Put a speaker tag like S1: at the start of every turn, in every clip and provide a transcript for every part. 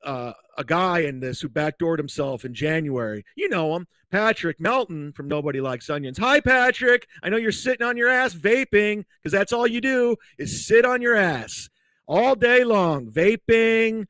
S1: a guy in this who backdoored himself in January. You know him, Patrick Melton from Nobody Likes Onions. Hi, Patrick. I know you're sitting on your ass vaping because that's all you do is sit on your ass all day long, vaping.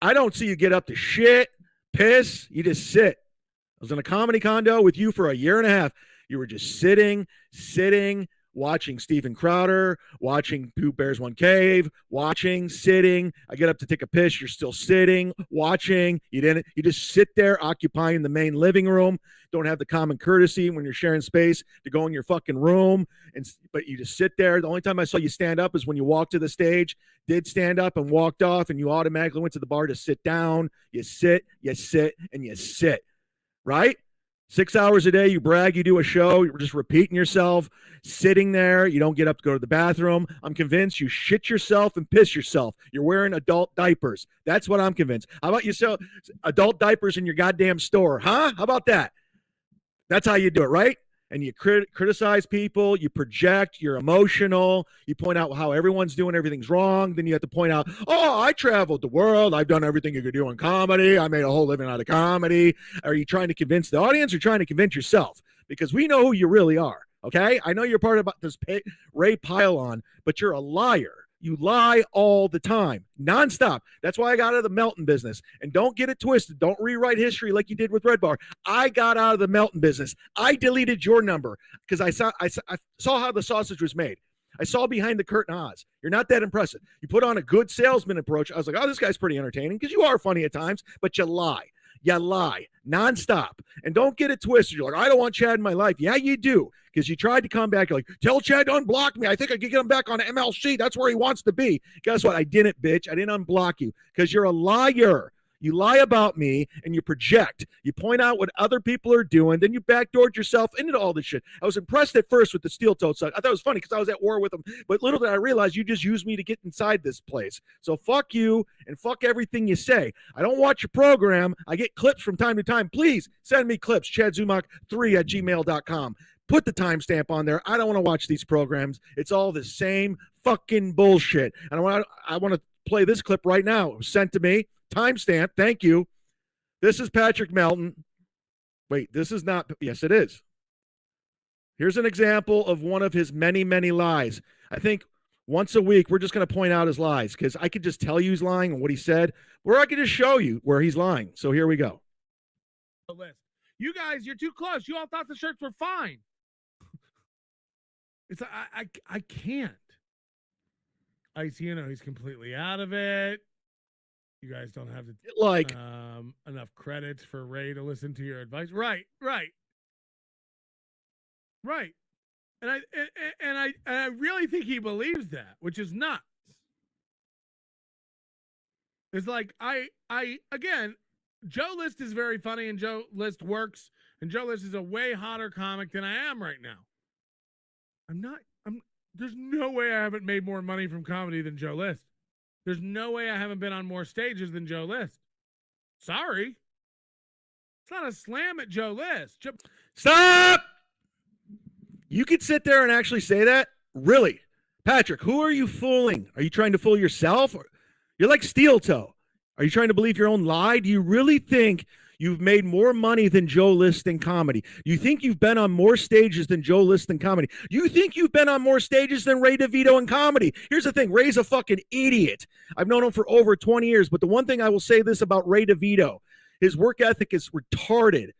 S1: I don't see you get up to shit, piss. You just sit. I was in a comedy condo with you for a year and a half. You were just sitting, watching Steven Crowder, watching Pooh Bears One Cave, watching, sitting. I get up to take a piss. You're still sitting, watching. You just sit there occupying the main living room. Don't have the common courtesy when you're sharing space to go in your fucking room. But you just sit there. The only time I saw you stand up is when you walked to the stage, did stand up and walked off, and you automatically went to the bar to sit down. You sit, and you sit. Right? 6 hours a day, you brag, you do a show, you're just repeating yourself, sitting there, you don't get up to go to the bathroom. I'm convinced you shit yourself and piss yourself. You're wearing adult diapers. That's what I'm convinced. How about you sell adult diapers in your goddamn store, huh? How about that? That's how you do it, right? And you criticize people, you project, you're emotional, you point out how everyone's doing, everything's wrong. Then you have to point out, oh, I traveled the world. I've done everything you could do in comedy. I made a whole living out of comedy. Are you trying to convince the audience or trying to convince yourself? Because we know who you really are, okay? I know you're part of this Ray Pile-on, but you're a liar. You lie all the time, nonstop. That's why I got out of the Melton business. And don't get it twisted. Don't rewrite history like you did with Red Bar. I got out of the Melton business. I deleted your number because I saw how the sausage was made. I saw behind the curtain Oz. You're not that impressive. You put on a good salesman approach. I was like, oh, this guy's pretty entertaining because you are funny at times, but you lie. You lie nonstop. And don't get it twisted. You're like, I don't want Chad in my life. Yeah, you do. Because you tried to come back. You're like, tell Chad to unblock me. I think I can get him back on MLC. That's where he wants to be. Guess what? I didn't, bitch. I didn't unblock you because you're a liar. You lie about me and you project. You point out what other people are doing. Then you backdoored yourself into all this shit. I was impressed at first with the steel toe suck. I thought it was funny because I was at war with them. But little did I realize you just used me to get inside this place. So fuck you and fuck everything you say. I don't watch your program. I get clips from time to time. Please send me clips. ChadZumach3@gmail.com. Put the timestamp on there. I don't want to watch these programs. It's all the same fucking bullshit. And I want to play this clip right now. It was sent to me. Timestamp. Thank you. This is Patrick Melton. Wait, this is not. Yes, it is. Here's an example of one of his many, many lies. I think once a week, we're just going to point out his lies because I could just tell you he's lying and what he said, or I could just show you where he's lying. So here we go.
S2: You guys, you're too close. You all thought the shirts were fine. It's I can't. He's completely out of it. You guys don't have enough credits for Ray to listen to your advice. Right. And I really think he believes that, which is nuts. It's like again, Joe List is very funny and Joe List works, and Joe List is a way hotter comic than I am right now. There's no way I haven't made more money from comedy than Joe List. There's no way I haven't been on more stages than Joe List. Sorry. It's not a slam at Joe List.
S1: Stop! You could sit there and actually say that? Really? Patrick, who are you fooling? Are you trying to fool yourself? You're like Steel Toe. Are you trying to believe your own lie? Do you really think you've made more money than Joe List in comedy? You think you've been on more stages than Joe List in comedy? You think you've been on more stages than Ray DeVito in comedy? Here's the thing. Ray's a fucking idiot. I've known him for over 20 years, but the one thing I will say this about Ray DeVito, his work ethic is retarded.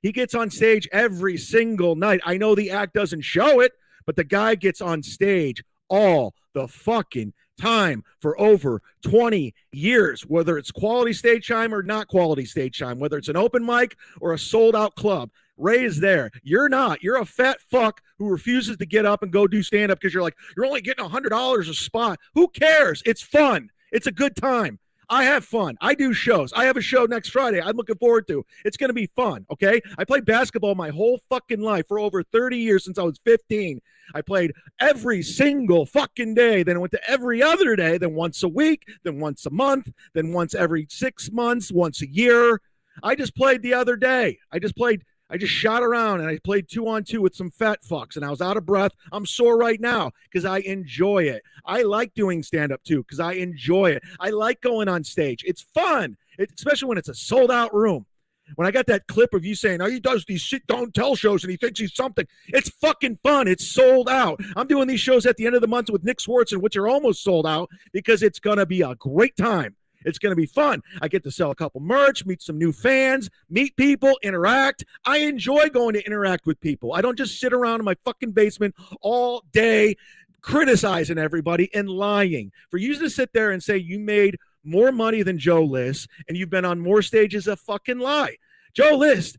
S1: He gets on stage every single night. I know the act doesn't show it, but the guy gets on stage all the fucking time for over 20 years, whether it's quality stage time or not quality stage time, whether it's an open mic or a sold out club. Ray is there. You're not. You're a fat fuck who refuses to get up and go do stand up because you're like, you're only getting $100 a spot. Who cares? It's fun. It's a good time. I have fun. I do shows. I have a show next Friday I'm looking forward to. It's going to be fun, okay? I played basketball my whole fucking life for over 30 years since I was 15. I played every single fucking day. Then I went to every other day, then once a week, then once a month, then once every 6 months, once a year. I just played the other day. I just played I just shot around and I played 2-on-2 with some fat fucks and I was out of breath. I'm sore right now because I enjoy it. I like doing stand-up too because I enjoy it. I like going on stage. It's fun, especially when it's a sold-out room. When I got that clip of you saying, oh, he does these shit don't tell shows and he thinks he's something. It's fucking fun. It's sold out. I'm doing these shows at the end of the month with Nick Swartzen, which are almost sold out because it's going to be a great time. It's going to be fun. I get to sell a couple merch, meet some new fans, meet people, interact. I enjoy going to interact with people. I don't just sit around in my fucking basement all day criticizing everybody and lying. For you to sit there and say you made more money than Joe List and you've been on more stages, a fucking lie. Joe List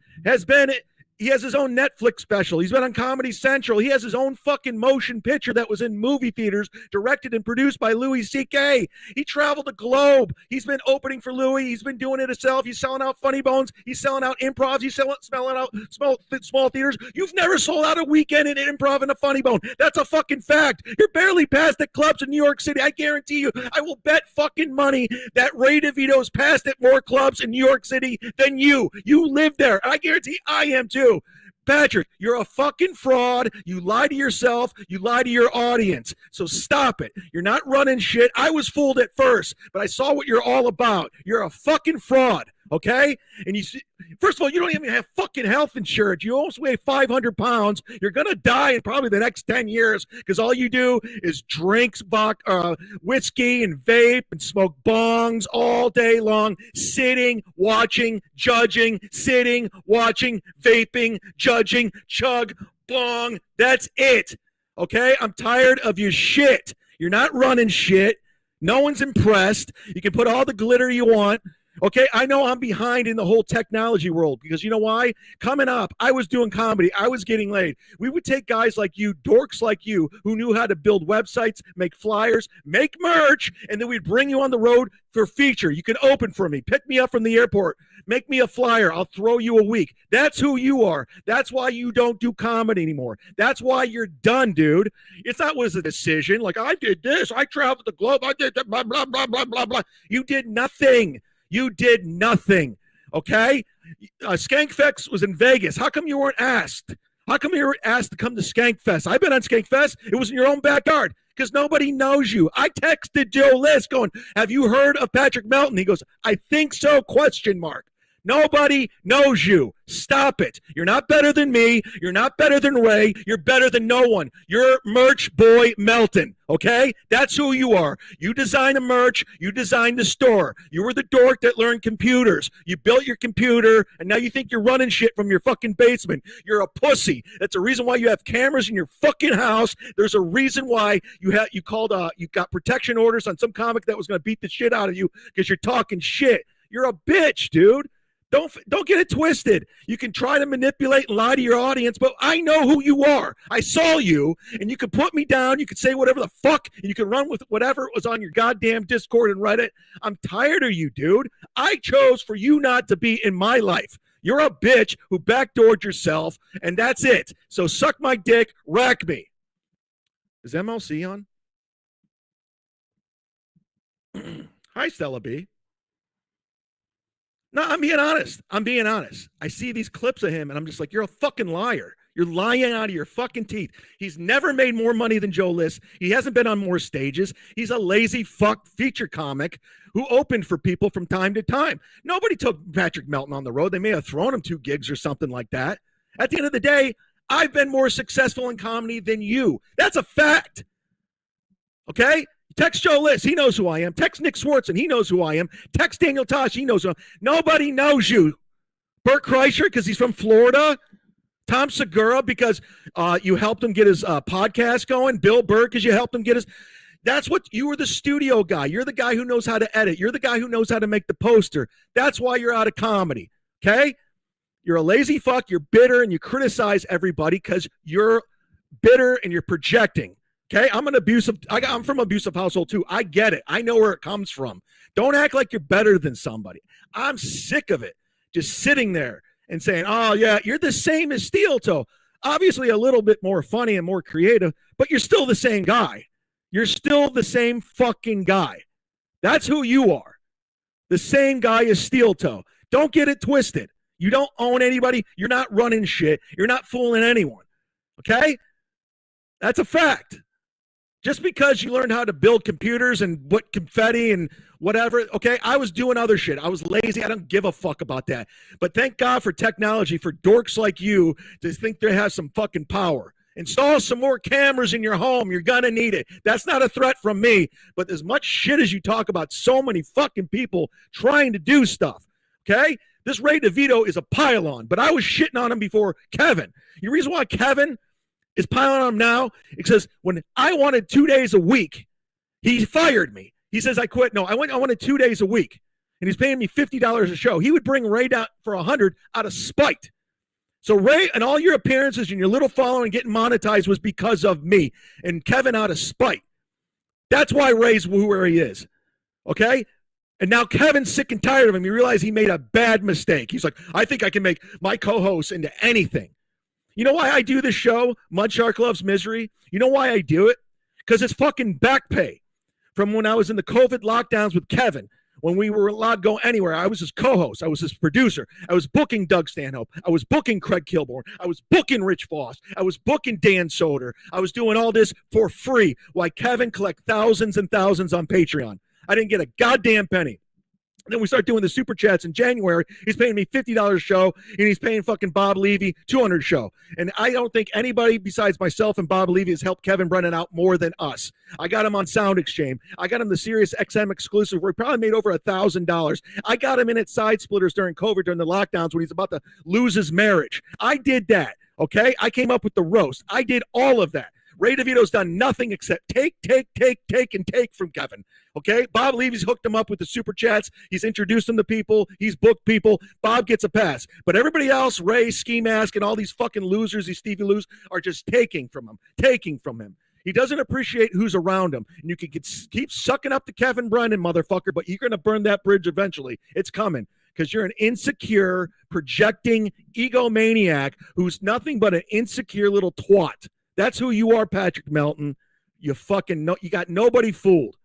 S1: he has his own Netflix special. He's been on Comedy Central. He has his own fucking motion picture that was in movie theaters, directed and produced by Louis C.K. He traveled the globe. He's been opening for Louis. He's been doing it himself. He's selling out Funny Bones. He's selling out improvs. He's selling out small theaters. You've never sold out a weekend in improv in a Funny Bone. That's a fucking fact. You're barely passed at clubs in New York City. I guarantee you, I will bet fucking money that Ray DeVito's passed at more clubs in New York City than you. You live there. I guarantee I am too. Patrick, you're a fucking fraud. You lie to yourself. You lie to your audience. So stop it. You're not running shit. I was fooled at first, but I saw what you're all about. You're a fucking fraud, okay? And you see, first of all, you don't even have fucking health insurance. You almost weigh 500 pounds. You're going to die in probably the next 10 years because all you do is drink whiskey and vape and smoke bongs all day long, sitting, watching, judging, sitting, watching, vaping, judging, chug, bong. That's it, okay? I'm tired of your shit. You're not running shit. No one's impressed. You can put all the glitter you want. Okay, I know I'm behind in the whole technology world because you know why? Coming up, I was doing comedy. I was getting laid. We would take guys like you, dorks like you, who knew how to build websites, make flyers, make merch, and then we'd bring you on the road for feature. You can open for me. Pick me up from the airport. Make me a flyer. I'll throw you a week. That's who you are. That's why you don't do comedy anymore. That's why you're done, dude. It's not was a decision. Like, I did this. I traveled the globe. I did that, blah, blah, blah, blah, blah, blah. You did nothing. You did nothing, okay? Skankfest was in Vegas. How come you weren't asked? How come you were asked to come to Skankfest? I've been on Skankfest. It was in your own backyard because nobody knows you. I texted Joe List going, have you heard of Patrick Melton? He goes, I think so, ? Nobody knows you. Stop it. You're not better than me. You're not better than Ray. You're better than no one. You're merch boy Melton, okay? That's who you are. You design the merch. You design the store. You were the dork that learned computers. You built your computer, and now you think you're running shit from your fucking basement. You're a pussy. That's the reason why you have cameras in your fucking house. There's a reason why you got protection orders on some comic that was going to beat the shit out of you because you're talking shit. You're a bitch, dude. Don't get it twisted. You can try to manipulate and lie to your audience, but I know who you are. I saw you, and you can put me down. You can say whatever the fuck, and you can run with whatever was on your goddamn Discord and Reddit. I'm tired of you, dude. I chose for you not to be in my life. You're a bitch who backdoored yourself, and that's it. So suck my dick, rack me. Is MLC on? Hi, Stella B. No, I'm being honest. I see these clips of him, and I'm just like, you're a fucking liar. You're lying out of your fucking teeth. He's never made more money than Joe List. He hasn't been on more stages. He's a lazy fuck feature comic who opened for people from time to time. Nobody took Patrick Melton on the road. They may have thrown him 2 gigs or something like that. At the end of the day, I've been more successful in comedy than you. That's a fact. Okay? Text Joe List, he knows who I am. Text Nick Swartzen, he knows who I am. Text Daniel Tosh, he knows who I am. Nobody knows you. Bert Kreischer, because he's from Florida. Tom Segura, because you helped him get his podcast going. Bill Burr, because you helped him get his... That's what... You were the studio guy. You're the guy who knows how to edit. You're the guy who knows how to make the poster. That's why you're out of comedy, okay? You're a lazy fuck. You're bitter, and you criticize everybody because you're bitter and you're projecting. Okay, I'm from an abusive household too. I get it. I know where it comes from. Don't act like you're better than somebody. I'm sick of it. Just sitting there and saying, oh yeah, you're the same as Steel Toe. Obviously a little bit more funny and more creative, but you're still the same guy. You're still the same fucking guy. That's who you are. The same guy as Steel Toe. Don't get it twisted. You don't own anybody. You're not running shit. You're not fooling anyone. Okay? That's a fact. Just because you learned how to build computers and what confetti and whatever, okay, I was doing other shit. I was lazy. I don't give a fuck about that. But thank God for technology, for dorks like you to think they have some fucking power. Install some more cameras in your home. You're going to need it. That's not a threat from me. But as much shit as you talk about so many fucking people trying to do stuff, okay? This Ray DeVito is a pile-on, but I was shitting on him before Kevin. The reason why Kevin is piling on him now, it says when I wanted 2 days a week, he fired me. He says I quit. No, I wanted 2 days a week, and he's paying me $50 a show. He would bring Ray down for $100 out of spite. So Ray and all your appearances and your little following getting monetized was because of me and Kevin out of spite. That's why Ray's where he is, okay? And now Kevin's sick and tired of him. He realized he made a bad mistake. He's like, I think I can make my co-host into anything. You know why I do this show, Mudshark Loves Misery? You know why I do it? Because it's fucking back pay. From when I was in the COVID lockdowns with Kevin, when we were allowed to go anywhere, I was his co-host. I was his producer. I was booking Doug Stanhope. I was booking Craig Kilborn. I was booking Rich Voss. I was booking Dan Soder. I was doing all this for free while Kevin collect thousands and thousands on Patreon. I didn't get a goddamn penny. Then we start doing the super chats in January. He's paying me $50 a show, and he's paying fucking Bob Levy $200 a show. And I don't think anybody besides myself and Bob Levy has helped Kevin Brennan out more than us. I got him on Sound Exchange. I got him the Sirius XM exclusive where he probably made over $1,000. I got him in at Side Splitters during COVID, during the lockdowns when he's about to lose his marriage. I did that, okay? I came up with the roast. I did all of that. Ray DeVito's done nothing except take from Kevin. Okay? Bob Levy's hooked him up with the super chats. He's introduced him to people. He's booked people. Bob gets a pass. But everybody else, Ray, Ski Mask, and all these fucking losers, these Stevie Loos, are just taking from him. He doesn't appreciate who's around him. And you can keep sucking up to Kevin Brennan, motherfucker, but you're going to burn that bridge eventually. It's coming. Because you're an insecure, projecting egomaniac who's nothing but an insecure little twat. That's who you are, Patrick Melton. You got nobody fooled.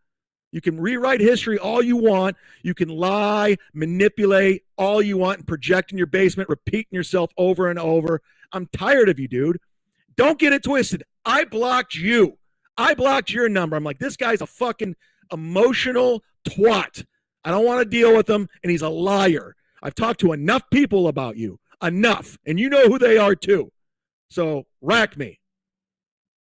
S1: You can rewrite history all you want. You can lie, manipulate all you want, and project in your basement, repeating yourself over and over. I'm tired of you, dude. Don't get it twisted. I blocked you. I blocked your number. I'm like, this guy's a fucking emotional twat. I don't want to deal with him, and he's a liar. I've talked to enough people about you. Enough. And you know who they are, too. So, rack me.